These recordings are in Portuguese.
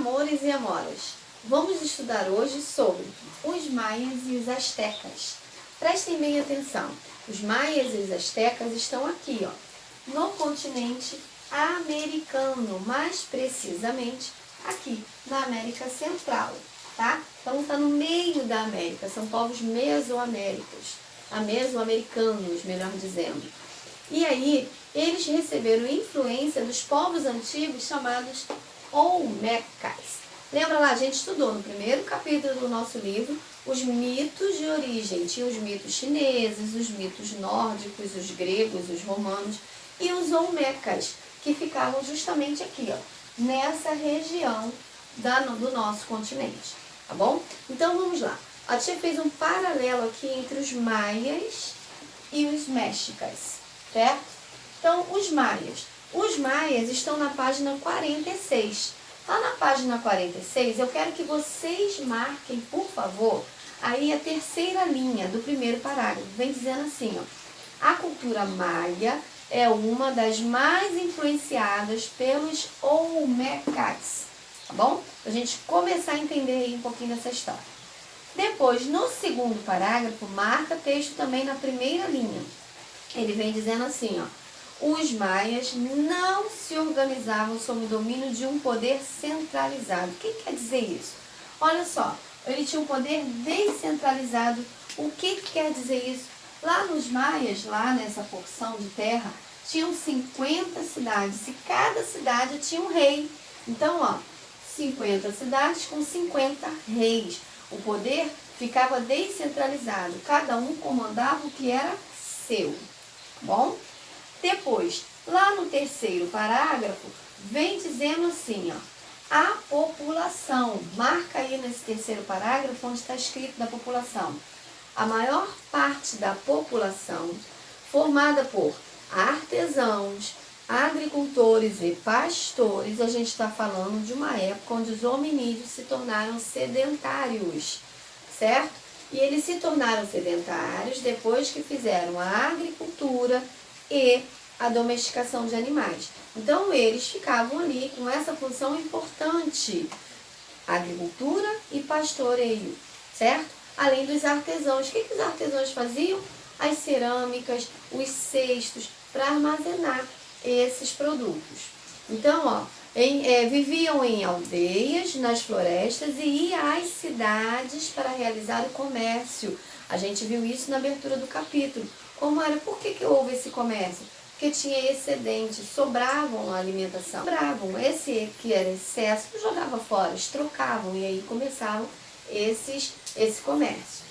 amores e amoras, vamos estudar hoje sobre os maias e os astecas. Prestem bem atenção, os maias e os astecas estão aqui, ó, no continente americano, mais precisamente aqui na América Central, tá? Então está no meio da América, são povos mesoamericanos, melhor dizendo. E aí, eles receberam influência dos povos antigos chamados Olmecas. Lembra lá, a gente estudou no primeiro capítulo do nosso livro os mitos de origem. Tinha os mitos chineses, os mitos nórdicos, os gregos, os romanos e os Olmecas, que ficavam justamente aqui, ó, nessa região do nosso continente, tá bom? Então vamos lá. A tia fez um paralelo aqui entre os maias e os mexicas, certo? Então, os maias estão na página 46. Lá na página 46, eu quero que vocês marquem, por favor, aí a terceira linha do primeiro parágrafo. Vem dizendo assim, ó, a cultura maia é uma das mais influenciadas pelos Olmecas, tá bom? Pra gente começar a entender aí um pouquinho dessa história. Depois, no segundo parágrafo, marca texto também na primeira linha. Ele vem dizendo assim, ó, os maias não se organizavam sob o domínio de um poder centralizado. O que quer dizer isso? Olha só, ele tinha um poder descentralizado. O que quer dizer isso? Lá nos maias, lá nessa porção de terra, tinham 50 cidades e cada cidade tinha um rei. Então, ó, 50 cidades com 50 reis. O poder ficava descentralizado. Cada um comandava o que era seu. Bom? Depois, lá no terceiro parágrafo, vem dizendo assim, ó, a população. Marca aí nesse terceiro parágrafo onde está escrito da população. A maior parte da população, formada por artesãos, agricultores e pastores, a gente está falando de uma época onde os hominídeos se tornaram sedentários, certo? E eles se tornaram sedentários depois que fizeram a agricultura e a domesticação de animais. Então, eles ficavam ali com essa função importante, agricultura e pastoreio, certo? Além dos artesãos. O que os artesãos faziam? As cerâmicas, os cestos, para armazenar esses produtos. Então, ó, viviam em aldeias, nas florestas e iam às cidades para realizar o comércio. A gente viu isso na abertura do capítulo. Como era? Por que houve esse comércio? Porque tinha excedente, sobravam a alimentação. Sobravam, esse que era excesso, jogava fora, eles trocavam e aí começavam esse comércio.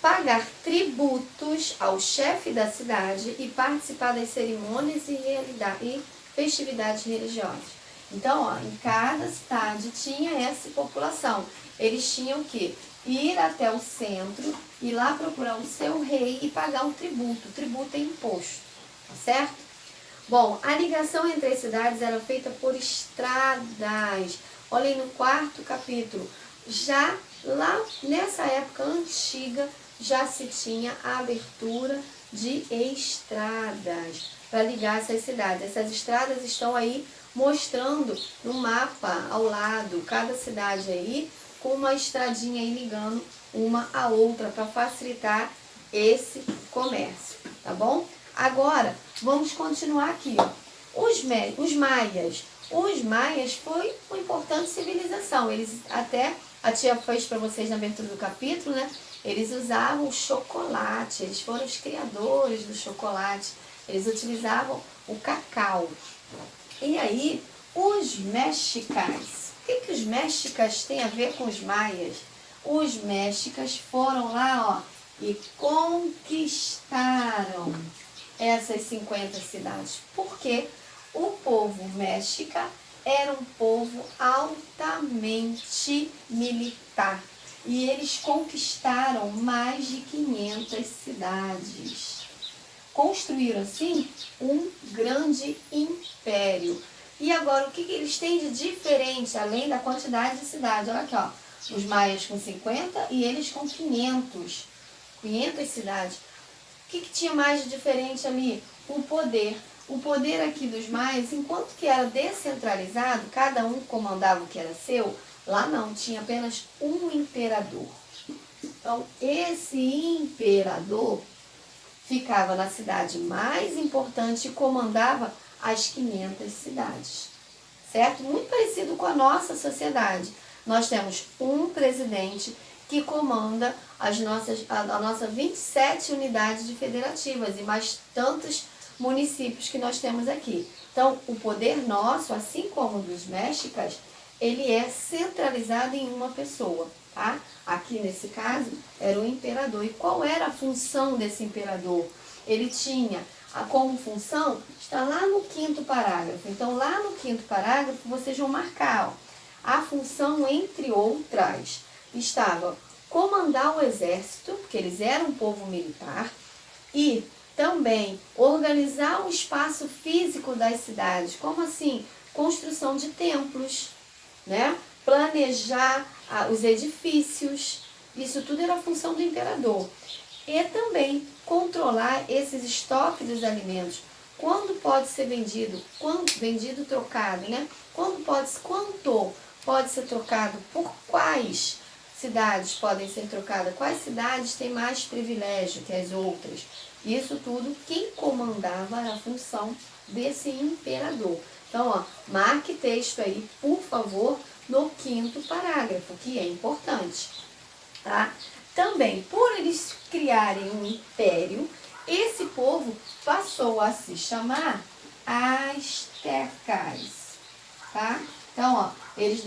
Pagar tributos ao chefe da cidade e participar das cerimônias e festividades religiosas. Então, ó, em cada cidade tinha essa população. Eles tinham que ir até o centro, ir lá procurar o seu rei e pagar um tributo. O tributo é imposto, tá certo? Bom, a ligação entre as cidades era feita por estradas. Olhem no quarto capítulo. Já lá nessa época antiga, já se tinha a abertura de estradas para ligar essas cidades. Essas estradas estão aí mostrando no mapa ao lado, cada cidade aí com uma estradinha aí ligando uma a outra para facilitar esse comércio, tá bom? Agora, vamos continuar aqui, ó. Os maias foi uma importante civilização. Eles até, a tia fez para vocês na abertura do capítulo, né? Eles usavam chocolate, eles foram os criadores do chocolate. Eles utilizavam o cacau. E aí, os mexicas. O que os mexicas têm a ver com os maias? Os mexicas foram lá, ó, e conquistaram essas 50 cidades. Porque o povo mexica era um povo altamente militar. E eles conquistaram mais de 500 cidades. Construíram, assim, um grande império. E agora, o que eles têm de diferente, além da quantidade de cidades? Olha aqui, ó, os maias com 50 e eles com 500 cidades. O que tinha mais de diferente ali? O poder. O poder aqui dos maias, enquanto que era descentralizado, cada um comandava o que era seu, Lá não, tinha apenas um imperador. Então, esse imperador ficava na cidade mais importante e comandava as 500 cidades, certo? Muito parecido com a nossa sociedade. Nós temos um presidente que comanda a nossa 27 unidades federativas e mais tantos municípios que nós temos aqui. Então, o poder nosso, assim como o dos mexicas, ele é centralizado em uma pessoa, tá? Aqui nesse caso era o imperador. E qual era a função desse imperador? Ele tinha como função, está lá no 5º parágrafo. Então, lá no 5º parágrafo, vocês vão marcar, ó, a função, entre outras, estava comandar o exército, porque eles eram um povo militar, e também organizar o espaço físico das cidades. Como assim? Construção de templos, né? Planejar os edifícios. Isso tudo era a função do imperador. E também controlar esses estoques dos alimentos. Quando pode ser vendido? Quando vendido, trocado, né? Quanto pode ser trocado? Por quais cidades podem ser trocadas? Quais cidades têm mais privilégio que as outras? Isso tudo, quem comandava era a função desse imperador. Então, ó, marque texto aí, por favor, no 5º parágrafo, que é importante, tá? Também, por eles criarem um império, esse povo passou a se chamar astecas, tá? Então, ó, eles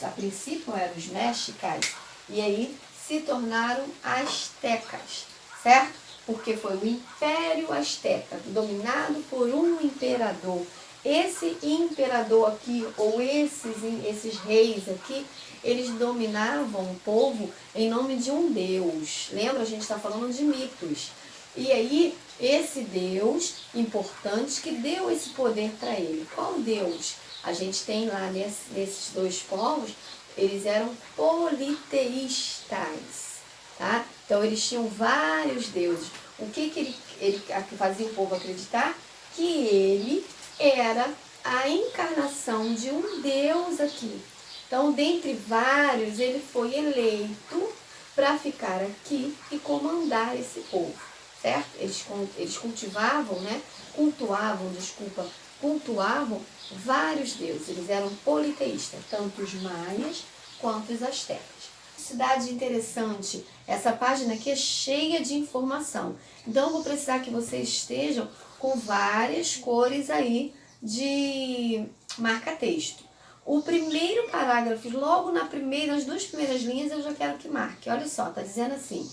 a princípio eram os mexicas, e aí se tornaram astecas, certo? Porque foi o Império Azteca, dominado por um imperador. Esse imperador aqui, ou esses reis aqui, eles dominavam o povo em nome de um deus. Lembra? A gente está falando de mitos. E aí, esse deus importante que deu esse poder para ele. Qual deus? A gente tem lá nesses dois povos, eles eram politeístas, tá? Então, eles tinham vários deuses. O que ele fazia o povo acreditar? Que ele era a encarnação de um deus aqui. Então, dentre vários, ele foi eleito para ficar aqui e comandar esse povo, certo? Eles cultuavam vários deuses. Eles eram politeístas, tanto os maias quanto os astecas. Cidade interessante, essa página aqui é cheia de informação. Então, eu vou precisar que vocês estejam com várias cores aí de marca-texto. O primeiro parágrafo, logo nas 2 primeiras linhas, eu já quero que marque. Olha só, está dizendo assim: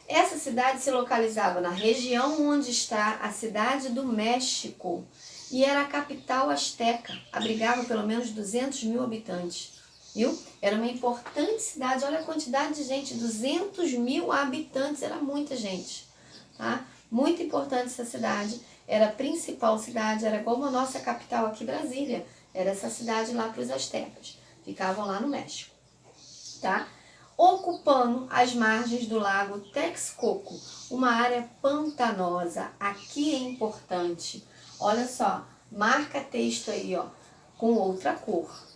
essa cidade se localizava na região onde está a cidade do México e era a capital asteca, abrigava pelo menos 200 mil habitantes. Viu? Era uma importante cidade, olha a quantidade de gente, 200 mil habitantes, era muita gente, tá? Muito importante essa cidade, era a principal cidade, era como a nossa capital aqui, Brasília, era essa cidade lá para os astecas, ficavam lá no México, tá? Ocupando as margens do lago Texcoco, uma área pantanosa, aqui é importante, olha só, marca texto aí, ó, com outra cor.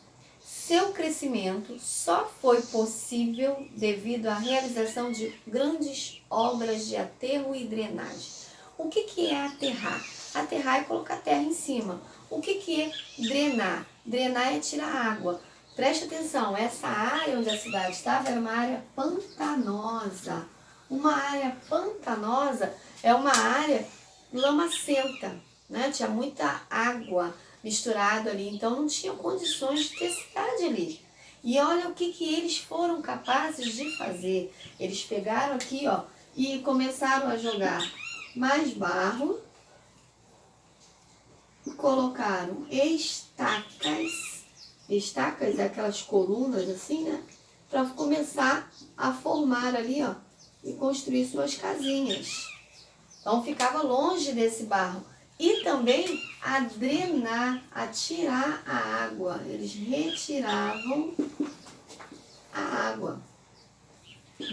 Seu crescimento só foi possível devido à realização de grandes obras de aterro e drenagem. O que é aterrar? Aterrar é colocar terra em cima. O que é drenar? Drenar é tirar água. Preste atenção, essa área onde a cidade estava era uma área pantanosa. Uma área pantanosa é uma área lamacenta, né? Tinha muita água misturado ali, então não tinha condições de ter cidade ali. E olha o que eles foram capazes de fazer. Eles pegaram aqui, ó, e começaram a jogar mais barro, colocaram estacas, aquelas colunas assim, né, para começar a formar ali, ó, e construir suas casinhas. Então ficava longe desse barro. E também a drenar, a tirar a água. Eles retiravam a água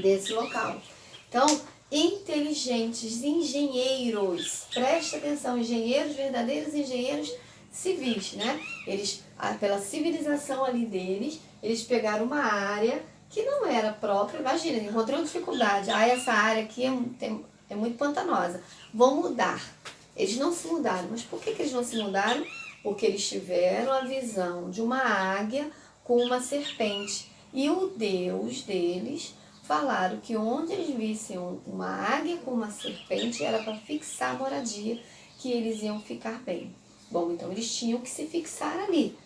desse local. Então, inteligentes, engenheiros, presta atenção, engenheiros, verdadeiros engenheiros, civis, né? Eles, pela civilização ali deles, eles pegaram uma área que não era própria. Imagina, encontrou dificuldade. Essa área aqui é muito pantanosa. Vão mudar. Eles não se mudaram. Mas por que eles não se mudaram? Porque eles tiveram a visão de uma águia com uma serpente. E o Deus deles falaram que onde eles vissem uma águia com uma serpente era para fixar a moradia, que eles iam ficar bem. Bom, então eles tinham que se fixar ali.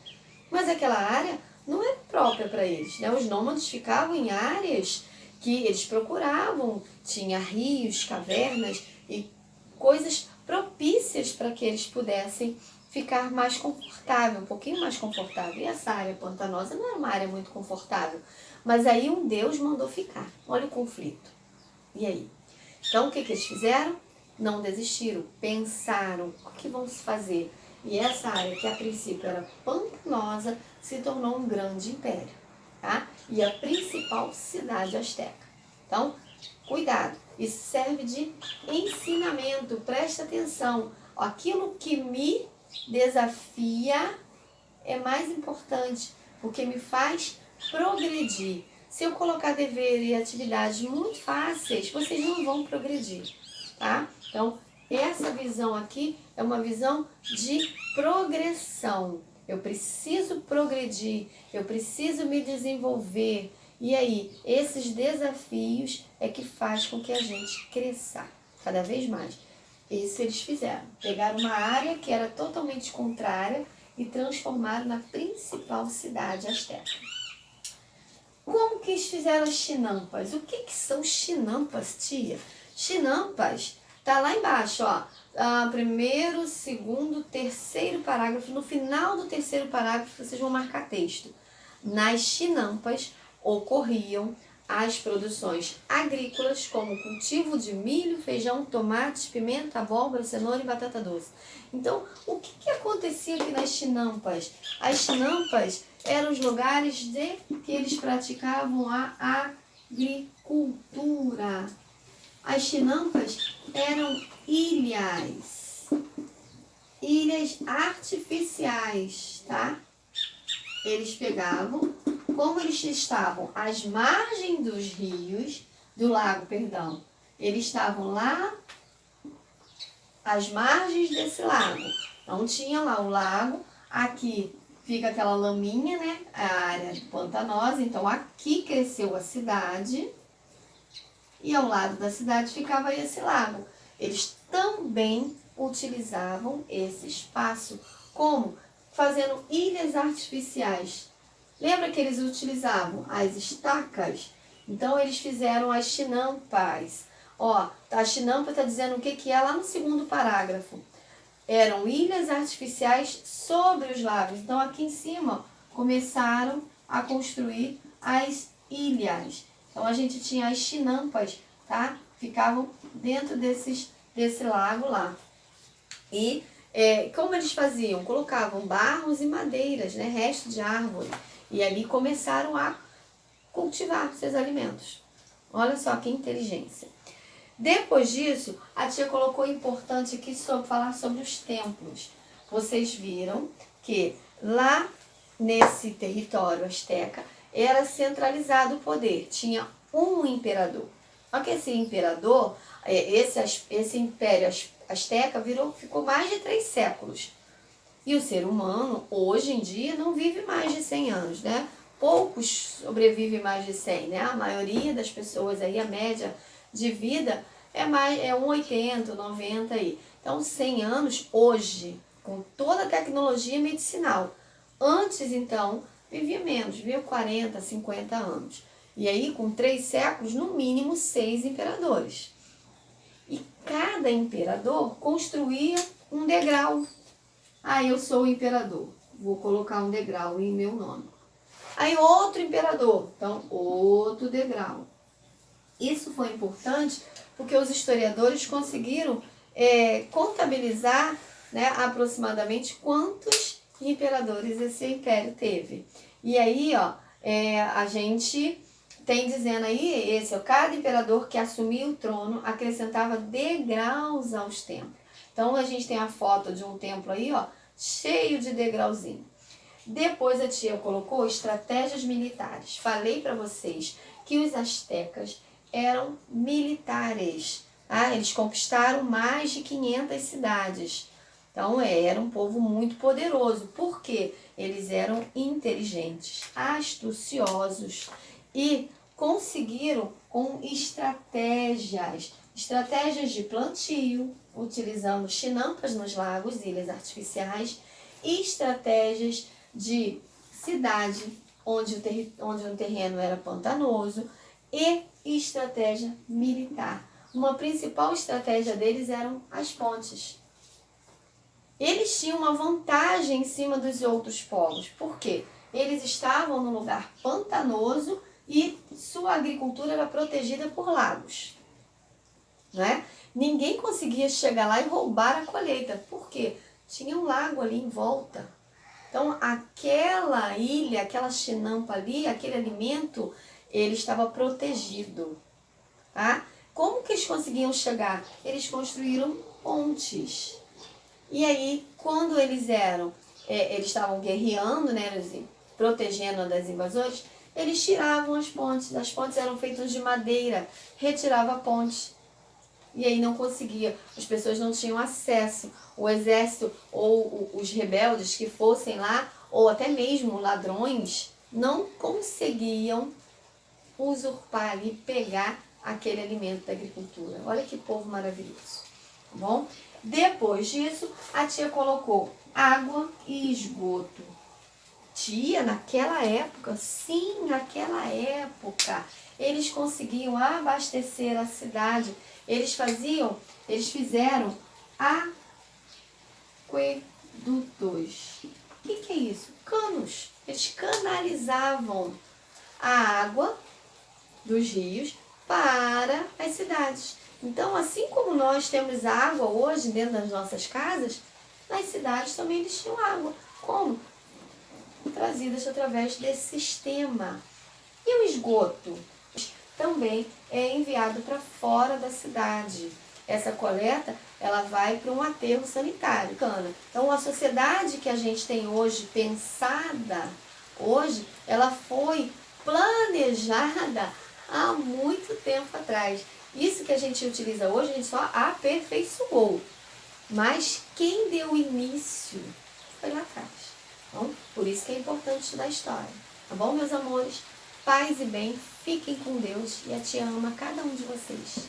Mas aquela área não é própria para eles, né? Os nômades ficavam em áreas que eles procuravam, tinha rios, cavernas e coisas propícias para que eles pudessem ficar mais confortável, um pouquinho mais confortável. E essa área pantanosa não era uma área muito confortável, mas aí um Deus mandou ficar. Olha o conflito. E aí? Então o que eles fizeram? Não desistiram, pensaram, o que vão se fazer? E essa área, que a princípio era pantanosa, se tornou um grande império, tá? E a principal cidade asteca. Então, cuidado, isso serve de ensinamento, presta atenção. Aquilo que me desafia é mais importante, porque me faz progredir. Se eu colocar dever e atividades muito fáceis, vocês não vão progredir, tá? Então, essa visão aqui é uma visão de progressão. Eu preciso progredir, eu preciso me desenvolver. E aí, esses desafios é que faz com que a gente cresça cada vez mais. Isso eles fizeram. Pegaram uma área que era totalmente contrária e transformaram na principal cidade asteca. Como que eles fizeram as chinampas? O que são chinampas, tia? Chinampas tá lá embaixo, ó. Primeiro, segundo, terceiro parágrafo. No final do terceiro parágrafo, vocês vão marcar texto. Nas chinampas ocorriam as produções agrícolas, como o cultivo de milho, feijão, tomates, pimenta, abóbora, cenoura e batata doce. Então, o que acontecia aqui nas chinampas? As chinampas eram os lugares que eles praticavam a agricultura. As chinampas eram ilhas artificiais, tá? Eles pegavam, como eles estavam às margens dos rios, do lago, perdão, eles estavam lá às margens desse lago. Então tinha lá o lago, aqui fica aquela laminha, né? A área pantanosa, então aqui cresceu a cidade. E ao lado da cidade ficava esse lago. Eles também utilizavam esse espaço como fazendo ilhas artificiais. Lembra que eles utilizavam as estacas? Então eles fizeram as chinampas. Ó, a chinampa está dizendo o que é lá no segundo parágrafo. Eram ilhas artificiais sobre os lagos. Então aqui em cima começaram a construir as ilhas. Então a gente tinha as chinampas, tá? Ficavam dentro desse lago lá. E como eles faziam? Colocavam barros e madeiras, né? Resto de árvore. E ali começaram a cultivar seus alimentos. Olha só que inteligência. Depois disso, a tia colocou importante aqui falar sobre os templos. Vocês viram que lá nesse território asteca era centralizado o poder. Tinha um imperador. Só que esse imperador, esse império asteca ficou mais de 3 séculos. E o ser humano, hoje em dia, não vive mais de 100 anos, né? Poucos sobrevivem mais de 100, né? A maioria das pessoas aí, a média de vida é 80, 90 aí. Então, 100 anos hoje, com toda a tecnologia medicinal. Antes, então, vivia menos, vivia 40, 50 anos. E aí, com 3 séculos, no mínimo 6 imperadores. E cada imperador construía um degrau. Eu sou o imperador, vou colocar um degrau em meu nome. Aí outro imperador, então outro degrau. Isso foi importante porque os historiadores conseguiram contabilizar, né, aproximadamente quantos imperadores esse império teve. E aí, ó, a gente tem dizendo aí, cada imperador que assumia o trono acrescentava degraus aos templos. Então a gente tem a foto de um templo aí, ó, cheio de degrauzinho. Depois a tia colocou estratégias militares. Falei para vocês que os astecas eram militares. Tá? Eles conquistaram mais de 500 cidades. Então era um povo muito poderoso. Por quê? Eles eram inteligentes, astuciosos e conseguiram com estratégias de plantio, utilizando chinampas nos lagos, ilhas artificiais, e estratégias de cidade, onde o terreno era pantanoso, e estratégia militar. Uma principal estratégia deles eram as pontes. Eles tinham uma vantagem em cima dos outros povos. Por quê? Eles estavam num lugar pantanoso e sua agricultura era protegida por lagos. Né? Ninguém conseguia chegar lá e roubar a colheita. Por quê? Tinha um lago ali em volta. Então, aquela ilha, aquela chinampa ali, aquele alimento, ele estava protegido. Tá? Como que eles conseguiam chegar? Eles construíram pontes. E aí, quando eles estavam guerreando, né, protegendo das invasores, eles tiravam as pontes eram feitas de madeira, retirava a ponte. E aí não conseguia, as pessoas não tinham acesso, o exército ou os rebeldes que fossem lá, ou até mesmo ladrões, não conseguiam usurpar ali, pegar aquele alimento da agricultura. Olha que povo maravilhoso, tá bom? Depois disso, a tia colocou água e esgoto. Tia, naquela época, sim, naquela época, eles conseguiam abastecer a cidade. Eles fizeram aquedutos. O que é isso? Canos. Eles canalizavam a água dos rios para as cidades. Então, assim como nós temos água hoje dentro das nossas casas, nas cidades também eles tinham água. Como? Trazidas através desse sistema. E o esgoto? Também é enviado para fora da cidade. Essa coleta, ela vai para um aterro sanitário. Então, a sociedade que a gente tem hoje, pensada hoje, ela foi planejada há muito tempo atrás. Isso que a gente utiliza hoje, a gente só aperfeiçoou. Mas quem deu início foi lá atrás. Então, por isso que é importante estudar história. Tá bom, meus amores? Paz e bem, fiquem com Deus e a tia ama cada um de vocês.